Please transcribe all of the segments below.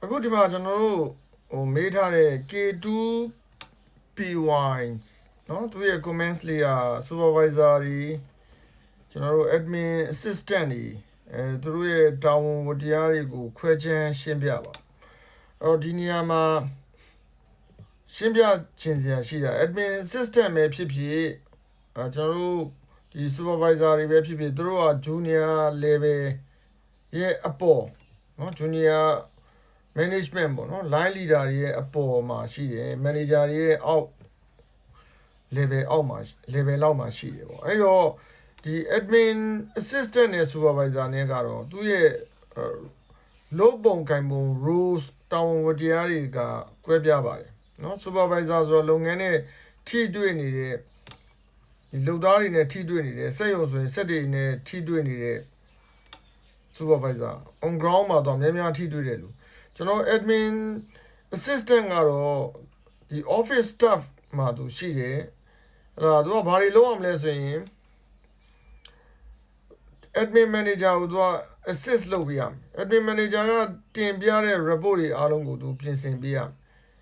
အခုဒီမှာကျွန်တော်တို့မေးထားတဲ့ K2PY เนาะသူရဲ့ comments လေးอ่ะ supervisor တွေကျွန်တော်တို့ admin assistant တွေသူတို့ရဲ့တာဝန်ဝတ္တရားတွေကိုခွဲခြမ်းရှင်းပြပါအဲ့တော့ဒီနေရာမှာရှင်းပြခြင်းစရာရှိတာ admin assistant ပဲဖြစ်ဖြစ်ကျွန်တော်တို့ဒီ supervisor တွေပဲဖြစ်ဖြစ်သူတို့က junior level ရဲ့အပေါ်เนาะ junior management ပေါ့နော် line leader တွေရဲ့အပေါ်မှာရှိတယ် manager တွေရဲ့အောက် level အောက်မှာ level လောက်မှာရှိတယ်ပေါ့အဲ့တော့ဒီ admin assistant နဲ့ supervisor နဲ့ကတော့သူ့ရဲ့လုပ်ပုံကိုင်ပုံ rules တာဝန်ဝတ္တရားတွေကကွဲပြားပါတယ်เนาะ supervisor ဆိုတော့လုပ်ငန်းနဲ့ထိတွေ့နေတဲ့ဒီလုပ်သားတွေနဲ့ထိတွေ့နေတဲ့စက်ရုံဆိုရင်စက်တွေနဲ့ထိတွေ့နေတဲ့ supervisor on ground မှာတော့များများထိတွေ့တယ်လို့ကျွန်တော် admin assistant ကတော့ဒီ office staff မှာသူရှိတယ်အဲ့ဒါသူကဘာတွေလုပ်အောင်လဲဆိုရင် admin manager ကိုသူက assist လုပ်ပေးရမယ် admin manager ကတင်ပြတဲ့ report တွေအားလုံးကိုသူပြင်ဆင်ပေးရ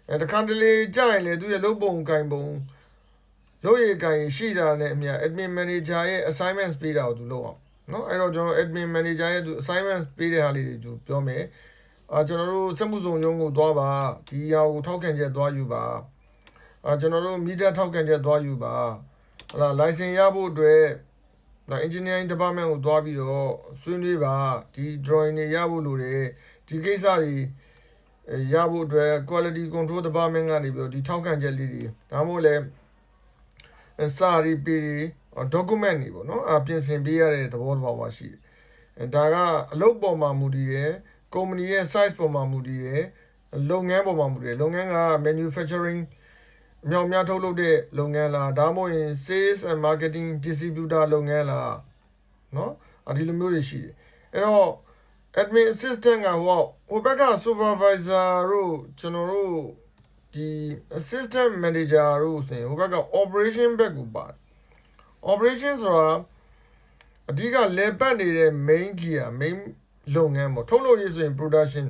မယ်တခါတလေကြာရင်လေသူရဲ့လုပ်ပုံကိုင်ပုံလုပ်ရည်ကိုင်ရှိတာနဲ့အမျှ admin manager ရဲ့ assignments ပေးတာကိုသူလုပ်အောင်เนาะအဲ့တော့ကျွန်တော် admin manager ရဲ့သူ assignments ပေးတဲ့ဟာလေးတွေသူပြောမယ်ကျွန်တော်တို့စက်မှုစုံရုံးကိုသွားပါဒီဟာကိုထောက်ခံချက်သွားယူပါကျွန်တော်တို့မီတာထောက်ခံချက်သွားယူပါဟလာ license ရဖို့အတွက် engineering department ကိုသွားပြီးတော့ဆွေးနွေးပါဒီ drawing တွေရဖို့လိုတယ်ဒီကိစ္စတွေရဖို့အတွက် quality control department ကနေပြီးတော့ဒီထောက်ခံချက်လေးတွေဒါမှမဟုတ်လဲစာရီပီ document တွေပေါ့နော်ပြင်ဆင်ပေးရတဲ့သဘောတစ်ပါးရှိတယ်ဒါကအလုပ်ပေါ်မှာမူတည်တယ်ကုမ္ပဏီရဲ့ size ပေါ်မှာမူတည်တယ်လုပ်ငန်းပေါ်မှာမူတည်တယ်လုပ်ငန်းက manufacturing အမြောက်များထုတ်လုပ်တဲ့လုပ်ငန်းလားဒါမှမဟုတ်ရင် sales and marketing distributor လုပ်ငန်းလားเนาะဒီလိုမျိုးတွေရှိတယ်အဲ့တော့ admin assistant ကဟိုဘက်က supervisor တို့ကျွန်တော်တို့ဒီ assistant manager တို့ဆိုရင်ဟိုဘက်က operation ဘက်ကိုပါတယ် operation ဆိုတာအဓိကလဲပတ်နေတဲ့ main gear main လုပ်ငန်းပေါ့ထုတ်လုပ်ရေးဆိုရင် production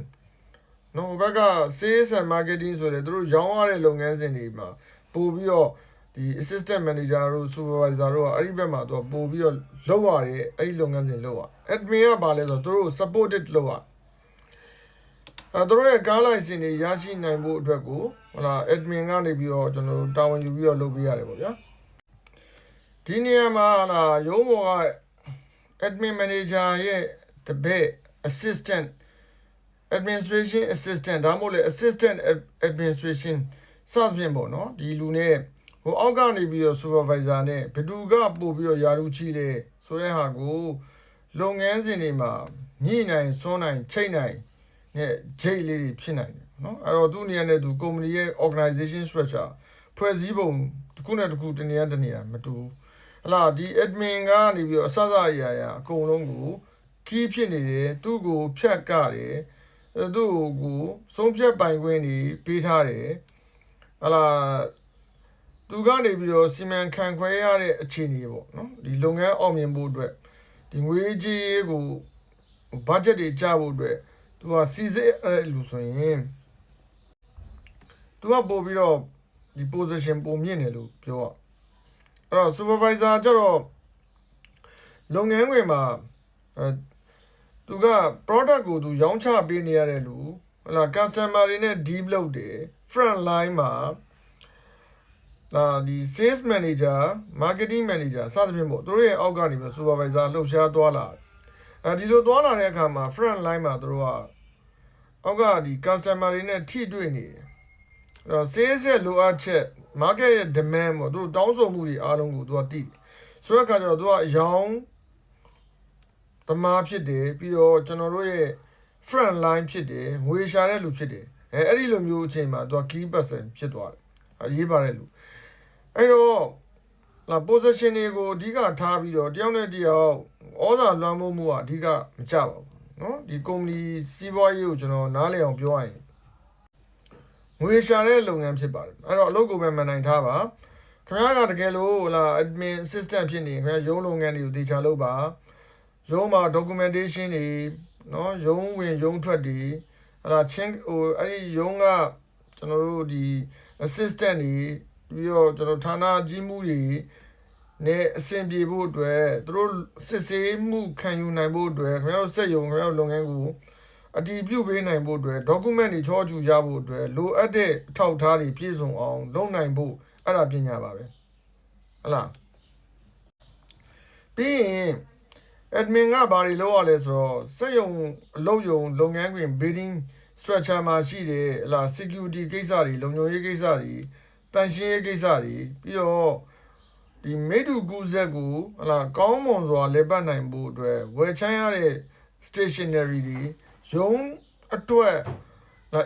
နော်ဘက်က sales and marketing ဆိုတယ်သူတို့ရောင်းရတဲ့လုပ်ငန်းစဉ်တွေမှာပို့ပြီးတော့ဒီ assistant manager တို့ supervisor တို့ကအဲ့ဒီဘက်မှာသူကပို့ပြီးတော့လုပ်ရတယ်အဲ့ဒီလုပ်ငန်းစဉ်လုပ်ရ admin ကပါလဲဆိုတော့သူတို့ supported လုပ်ရသူတို့ရဲ့ကားလိုင်စင်တွေရရှိနိုင်ဖို့အတွက်ကိုဟုတ်လား admin ကနေပြီးတော့ကျွန်တော်တို့တာဝန်ယူပြီးတော့လုပ်ပေးရတယ်ပေါ့ဗျာဒီနေရာမှာဟာလားရုံးပေါ်က admin manager ရဲ့တပည့် assistant administration assistant ဒါမှမဟုတ်လေ assistant administration စသဖြင့်ပေါ့နော်ဒီလူနဲ့ဟိုအောက်ကနေပြီးတော့ supervisor နဲ့ဘယ်သူကပို့ပြီးတော့ယာရုချီလဲဆိုတဲ့ဟာကိုလုပ်ငန်းစဉ်တွေမှာညှိနိုင်စွန်းနိုင်ချိတ်နိုင်နဲ့ဂျိတ်လေးတွေဖြစ်နိုင်တယ်နော်အဲ့တော့သူ့နေရာနဲ့သူ company ရဲ့ organization structure ဖွဲ့စည်းပုံတစ်ခုနဲ့တစ်ခုတနေရာတနေရာမတူဘူးဟလာဒီ admin ကနေပြီးတော့အစစအရာရာအကုန်လုံးကို key ဖြစ်နေတယ်သူ့ကိုဖြတ်ကတယ်သူ့ကိုဆုံးဖြတ်ပိုင်ခွင့်တွေပေးထားတယ်ဟလာသူကနေပြီးတော့စီမံခန့်ခွဲရတဲ့အခြေအနေပေါ့နော်ဒီလုပ်ငန်းအောင်မြင်ဖို့အတွက်ဒီငွေကြေးကို budget တွေကြဖို့အတွက်သူကစီစစ်လူဆိုရင်သူကပို့ပြီးတော့ဒီ position ပုံမြင့်တယ်လို့ပြောရအဲ့တော့ supervisor ကျတော့လုပ်ငန်းခွင်မှာသူက product ကိုသူရောင်းချပေးနေရတဲ့လူဟလာ customer တွေနဲ့ deal လုပ်တယ် front line မှာဒီ sales manager marketing manager စသဖြင့်ပေါ့သူတို့ရဲ့အောက်ကနေပြီး supervisor လှုပ်ရှားသွားလာဒီလိုသွားလာတဲ့အခါမှာ front line မှာသူတို့ကအောက်ကဒီ customer တွေနဲ့ထိတွေ့နေတယ်အဲ့တော့ sales ရဲ့လိုအပ်ချက် market ရဲ့ demand ပေါ့သူတို့တောင်းဆိုမှုတွေအားလုံးကိုသူကသိတယ်ဆိုတဲ့အခါကျတော့သူကအယောင်သမားဖြစ်တယ်ပြီးတော့ကျွန်တော်တို့ရဲ့ front line ဖြစ်တယ်ငွေရှာတဲ့လူဖြစ်တယ်အဲ့ဒီလိုမျိုးအချိန်မှာသူက key person ဖြစ်သွားတယ်အရေးပါတဲ့လူအဲ့တော့လာ position တွေကိုအဓိကထားပြီးတော့တယောက်နဲ့တယောက်ဩဇာလွှမ်းမိုးမှုကအဓိကမကြပါဘူးเนาะဒီ company စီးပွားရေးကိုကျွန်တော်နားလည်အောင်ပြောရရင်ငွေရှာတဲ့လုပ်ငန်းဖြစ်ပါတယ်အဲ့တော့အလုပ်ကိုပဲမှန်နိုင်ထားပါခင်ဗျားကတကယ်လို့လာ admin assistant ဖြစ်နေခင်ဗျားရုံးလုပ်ငန်းတွေကိုတေချာလုပ်ပါရုံးမှာ documentation တွေเนาะရုံးဝင်ရုံးထွက်တွေ လာချင်းဟိုအဲ့ဒီရုံးကကျွန်တော်တို့ဒီ assistant တွေပြီးတော့ကျွန်တော်ဌာနကြီးမှုတွေနဲ့အဆင်ပြေဖို့အတွက်သူတို့စစ်ဆေးမှုခံယူနိုင်ဖို့အတွက်ခင်ဗျားတို့စက်ရုံခင်ဗျားတို့လုပ်ငန်းကိုအတည်ပြုပေးနိုင်ဖို့အတွက် document တွေချောချူရဖို့အတွက်လိုအပ်တဲ့အထောက်အထားတွေပြည့်စုံအောင်လုပ်နိုင်ဖို့အဲ့ဒါပညာပါပဲဟုတ်လားပြီးရင် admin ကဘာတွေလုပ်ရလဲဆိုတော့စက်ရုံအလုပ်ရုံလုပ်ငန်းခွင် building structure မှာရှိတယ်ဟလာ security ကိစ္စတွေလုံခြုံရေးကိစ္စတွေတန်ရှင်းရေးကိစ္စတွေပြီးတော့ဒီမိတူကူးဆက်ကိုဟလာကောင်းမွန်စွာလေပတ်နိုင်ဖို့အတွက်ဝယ်ချမ်းရတဲ့ stationery တွေရုံးအတွက်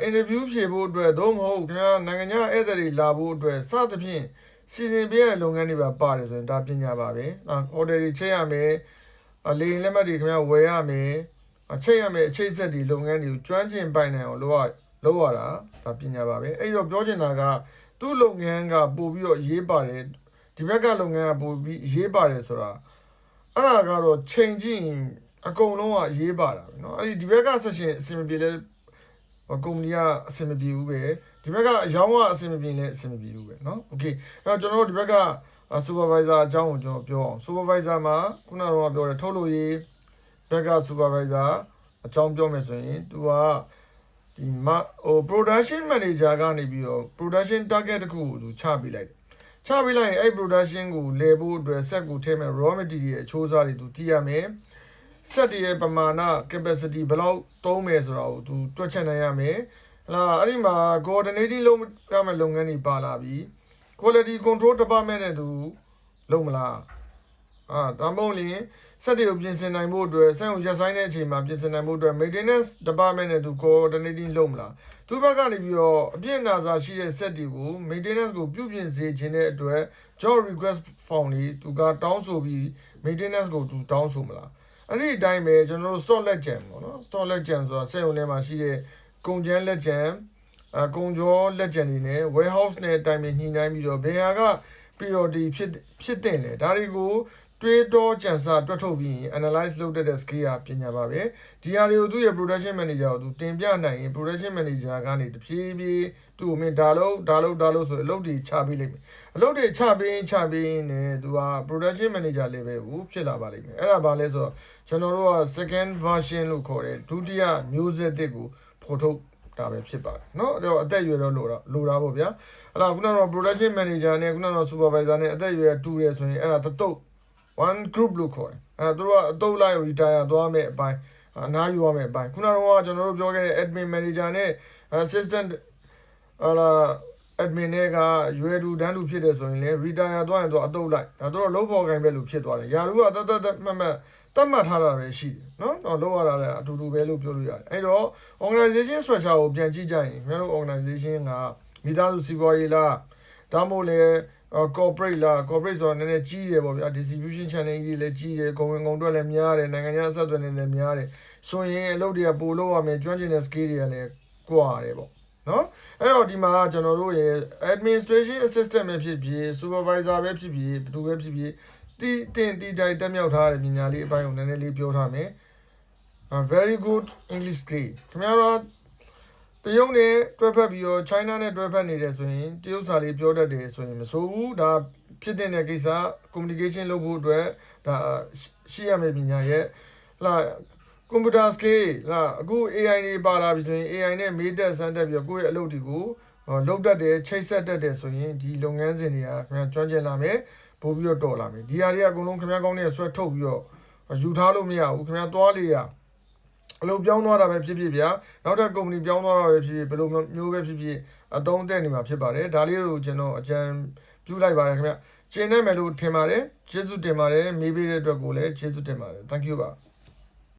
interview ဖြေဖို့အတွက်သို့မဟုတ်ခင်ဗျာနိုင်ငံခြားဧည့်သည်တွေလာဖို့အတွက်စသဖြင့်စီစဉ်ပေးတဲ့လုပ်ငန်းတွေပါပါတယ်ဆိုရင်ဒါပညာပါပဲဟိုတယ်တွေချိန်ရမယ်လေရင်လက်မှတ်တွေခင်ဗျာဝယ်ရမယ်ချိန်ရမယ်အခြေဆက်တွေလုပ်ငန်းတွေကိုကျွမ်းကျင်ပိုင်နိုင်အောင်လုပ်ရတာဒါပညာပါပဲအဲ့တော့ပြောချင်တာကသူ့လုပ်ငန်းကပို့ပြီးတော့ရေးပါတယ်ဒီဘက်ကလုပ်ငန်းကပို့ပြီးရေးပါတယ်ဆိုတာအဲ့ဒါကတော့ချိန်ကြည့်အကုန်လုံးကရေးပါတာပဲเนาะအဲ့ဒီဘက်က session အဆင်မပြေလဲကုမ္ပဏီကအဆင်မပြေဘူးပဲဒီဘက်ကအရောင်းကအဆင်မပြေလဲအဆင်မပြေဘူးပဲเนาะโอเคအဲ့တော့ကျွန်တော်တို့ဒီဘက်က supervisor အကြောင်းကိုကျွန်တော်ပြောအောင် supervisor မှာခုနကတော့ပြောတယ်ထုတ်လို့ရေးဘက်က supervisor အကြောင်းပြောမယ်ဆိုရင်သူကဒီproduction manager ကနေပြီးတော့ production target တခုကိုသူချပေးလိုက်တယ်ချပေးလိုက်ရင်အဲ့ production ကိုလဲဖို့အတွက်စက်ကိုထည့်မဲ့ raw material အချိုးအစားတွေသူသိရမယ်စက်ရဲ့ပမာဏ capacity ဘယ်လောက်သုံးမယ်ဆိုတာကိုသူတွက်ချက်နိုင်ရမယ်ဟလာအဲ့ဒီမှာ coordinating လုပ်ရမယ့်လုပ်ငန်းတွေပါလာပြီ quality control department နဲ့သူလုပ်မလားဒါမှမဟုတ်ရင်စက်တွေကိုပြင်ဆင်နိုင်ဖို့အတွက်စက်ကိုရက်ဆိုင်တဲ့အချိန်မှာပြင်ဆင်နိုင်ဖို့အတွက် maintenance department နဲ့သူ coordinating လုပ်မလားသူဘက်ကနေပြီးတော့အပြည့်အနာစာရှိတဲ့စက်တွေကို maintenance ကိုပြုပြင်စေခြင်းတဲ့အတွက် job request form တွေသူကတောင်းဆိုပြီး maintenance ကိုသူတောင်းဆိုမလားအဲ့ဒီအတိုင်းပဲကျွန်တော်တို့ stock လက်ကျန်ပေါ့နော် stock လက်ကျန်ဆိုတာစက်ရုံထဲမှာရှိတဲ့ကုန်ကျန်းလက်ကျန်ကုန်ကျော်လက်ကျန်တွေနဲ့ warehouse နဲ့အတိုင်းပဲညှိနှိုင်းပြီးတော့ဘယ်ဟာက priority ဖြစ်တဲ့လေဒါတွေကိုတွေးတောကြံစာတွက်ထုတ်ပြီး analyze လုပ်တဲ့ skill ပညာပါပဲဒီဟာတွေကိုသူ့ရဲ့ production manager ကိုသူတင်ပြနိုင်ရင် production manager ကနေတဖြည်းဖြည်းသူ့ကိုမင်းဒါလို့ဆိုအလုပ်တွေချပေးလိုက်မယ်အလုပ်တွေချပေးနေသူက production manager level ကိုဖြစ်လာပါလိမ့်မယ်အဲ့ဒါဘာလဲဆိုတော့ကျွန်တော်တို့က second version လို့ခေါ်တဲ့ဒုတိယမျိုးဆက်တစ်ကိုဖော်ထုတ်တာပဲဖြစ်ပါတယ်เนาะအဲ့တော့အသက်အရွယ်တော့လိုတာပေါ့ဗျာအဲ့ဒါခုနကတော့ production manager နဲ့ခုနကတော့ supervisor နဲ့အသက်အရွယ်တူတယ်ဆိုရင်အဲ့ဒါတုတ်one group လို့ခေါ်တယ်သူတို့ကအတုတ်လိုက် retire သွားမယ်အပိုင်းအနားယူရမယ်အပိုင်းခုနကတော့ကျွန်တော်တို့ပြောခဲ့တဲ့ admin manager နဲ့ assistant admin နဲ့ကရွယ်တူတန်းတူဖြစ်တယ်ဆိုရင်လေ retire သွားရင်တော့အတုတ်လိုက်ဒါတို့တော့လုံးဖော်ကိုင်ပဲလို့ဖြစ်သွားတယ်ယာလူကတတ်သတ်မှတ်ထားတာပဲရှိတယ်เนาะတော့လောက်ရတာလည်းအတူတူပဲလို့ပြောလို့ရတယ်အဲ့တော့ organization structure ကိုပြန်ကြည့်ကြရင်ခင်ဗျားတို့ organization ကမိသားစုစီးပွားရေးလားဒါမှမဟုတ်လေcorporate လား corporate ဆိုတာနည်းနည်းကြီးတယ်ပေါ့ဗျာ distribution channel ကြီးလည်းကြီးတယ်ကုန်ဝင်ကုန်တွက်လည်းများတယ်နိုင်ငံခြားအဆက်အသွယ်တွေလည်းများတယ်ဆိုရင်အလုပ်တွေကပို့လို့ရမယ်ကျွမ်းကျင်တဲ့ skill တွေကလည်းကွာတယ်ပေါ့နော်အဲ့တော့ဒီမှာကျွန်တော်တို့ရဲ့ administration assistant ပဲဖြစ်ဖြစ် supervisor ပဲဖြစ်ဖြစ်ဘယ်သူပဲဖြစ်ဖြစ်တီတိုင်းတက်မြောက်ထားတဲ့ပညာလေးအပိုင်းကိုနည်းနည်းလေးပြောထားမယ် very good English grade ခင်ဗျားတို့တရုတ်နဲ့တွဲဖက်ပြီးတော့ China နဲ့တွဲဖက်နေတယ်ဆိုရင်တရုတ်စာလေးပြောတတ်တယ်ဆိုရင်မဆိုးဘူးဒါဖြစ်တဲ့ကိစ္စ communication လုပ်ဖို့အတွက်ဒါရှိရမယ့်ပညာရဲ့လာ computer skill လာအခု AI တွေပါလာပြီဆိုရင် AI နဲ့မေးတက်စမ်းတက်ပြီးတော့ကိုယ့်ရဲ့အလုပ်တွေကိုလုပ်တတ်တယ်ချိတ်ဆက်တတ်တယ်ဆိုရင်ဒီလုပ်ငန်းစဉ်တွေကခင်ဗျာကျွမ်းကျင်လာမယ်ပို့ပြီးတော့တော်လာမယ်ဒီဟာတွေကအကုန်လုံးခင်ဗျာကောင်းတဲ့ဆွဲထုတ်ပြီးတော့ယူထားလို့မရဘူးခင်ဗျာသွားလေရအလုပ်ပြောင်းသွားတာပဲဖြစ်ဖြစ်ဗျာနောက်ထပ်ကုမ္ပဏီပြောင်းသွားတာပဲဖြစ်ဖြစ်ဘယ်လိုမျိုးပဲဖြစ်ဖြစ်အသုံးတက်နေမှာဖြစ်ပါတယ်ဒါလေးကိုကျွန်တော်အကြံပြုလိုက်ပါတယ်ခင်ဗျာကျင်းနေမယ်လို့ထင်ပါတယ်ကျေးဇူးတင်ပါတယ်မေးပေးတဲ့အတွက်ကိုလည်းကျေးဇူးတင်ပါတယ် thank you ပါ